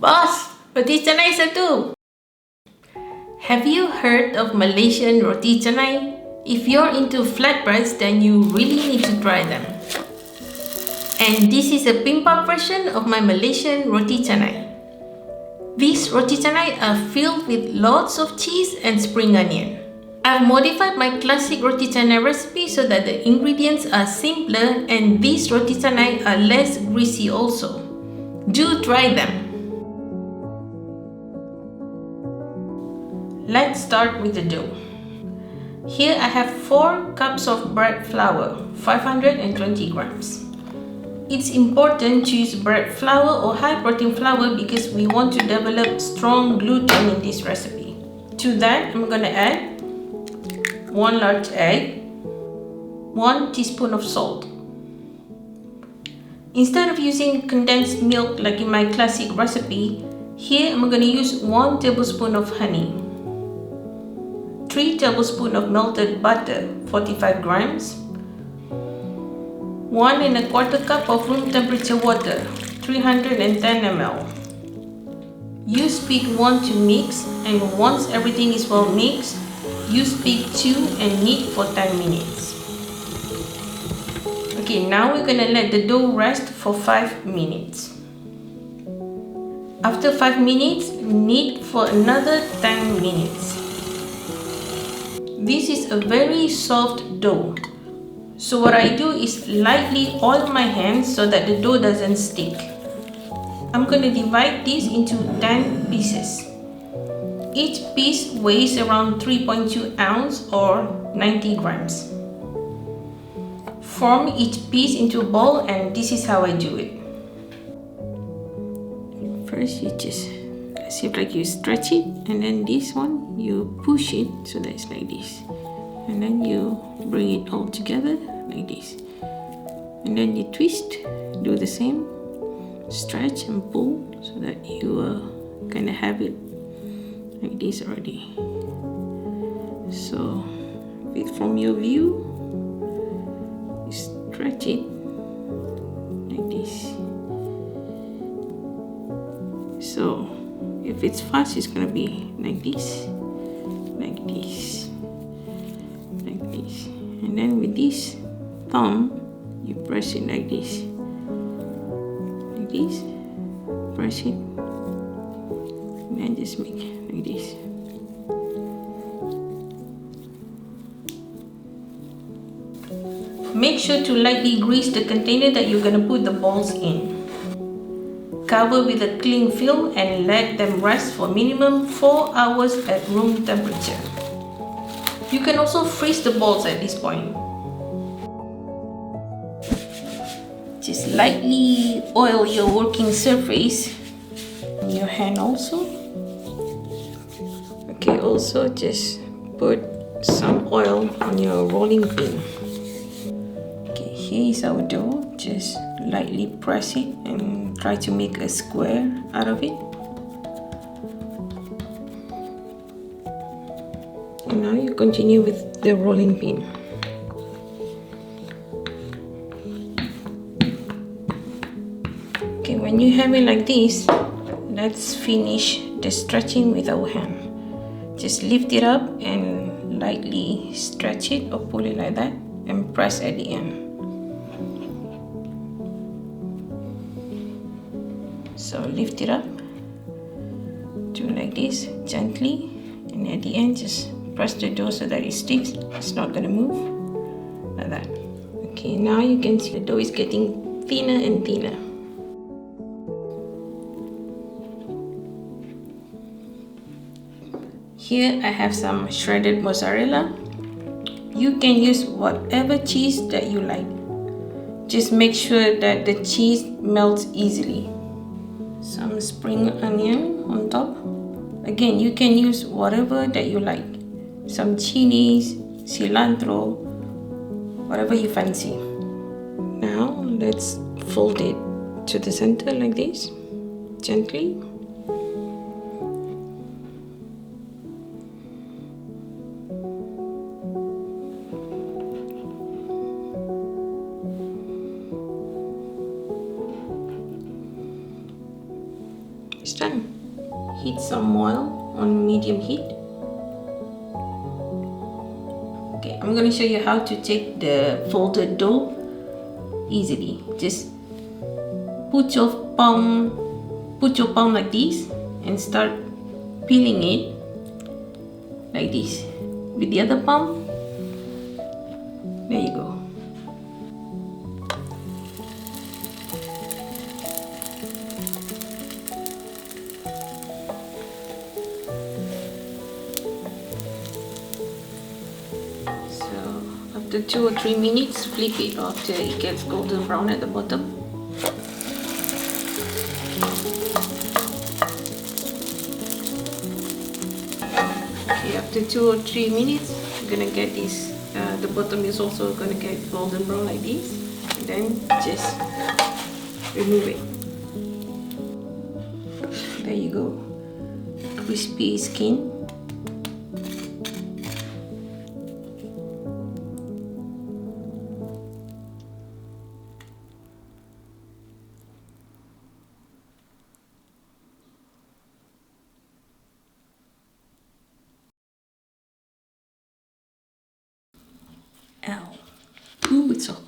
Boss, roti canai satu. Have you heard of Malaysian roti canai? If you're into flatbreads, then you really need to try them. And this is a bimbap version of my Malaysian roti canai. These roti canai are filled with lots of cheese and spring onion. I've modified my classic roti canai recipe so that the ingredients are simpler and these roti canai are less greasy also. Do try them. Let's start with the dough. Here I have 4 cups of bread flour, 520 grams. It's important to use bread flour or high protein flour because we want to develop strong gluten in this recipe. To that, I'm going to add 1 large egg, 1 teaspoon of salt. Instead of using condensed milk like in my classic recipe, here I'm going to use 1 tablespoon of honey, 3 tablespoons of melted butter, 45 grams, 1 1/4 cup of room temperature water, 310 ml. Use speed 1 to mix, and once everything is well mixed, use speed 2 and knead for 10 minutes. Okay, now we're gonna let the dough rest for 5 minutes. After 5 minutes, knead for another 10 minutes. This is a very soft dough. So what I do is lightly oil my hands so that the dough doesn't stick. I'm going to divide this into 10 pieces. Each piece weighs around 3.2 ounce or 90 grams. Form each piece into a ball, and this is how I do it. First you just see like you stretch it, and then this one you push it so that it's like this, and then you bring it all together like this, and then you twist, do the same, stretch and pull so that you kind of have it like this already. So from your view, you stretch it like this. So if it's fast, it's gonna be like this, like this, like this, and then with this thumb, you press it like this, press it, and then just make like this. Make sure to lightly grease the container that you're gonna put the balls in. Cover with a cling film and let them rest for minimum 4 hours at room temperature. You can also freeze the balls at this point. Just lightly oil your working surface, your hand also. Okay, also just put some oil on your rolling pin. Okay, here is our dough. Just lightly press it and try to make a square out of it. And now you continue with the rolling pin. Okay, when you have it like this, let's finish the stretching with our hand. Just lift it up and lightly stretch it or pull it like that and press at the end. So lift it up, do like this gently, and at the end just press the dough so that it sticks. It's not gonna move like that. Okay, now you can see the dough is getting thinner and thinner. Here I have some shredded mozzarella. You can use whatever cheese that you like. Just make sure that the cheese melts easily. Some spring onion on top. Again, you can use whatever that you like. Some chilies, cilantro, whatever you fancy. Now let's fold it to the center like this, gently. It's done. heat some oil on medium heat. Okay, I'm going to show you how to take the folded dough easily. Just put your palm like this and start peeling it like this with the other palm. There you go. After 2 or 3 minutes, flip it after it gets golden brown at the bottom. Okay, after 2 or 3 minutes, you're gonna get this. The bottom is also gonna get golden brown like this. And then just remove it. There you go. Crispy skin. Ow. Ooh, it's hot.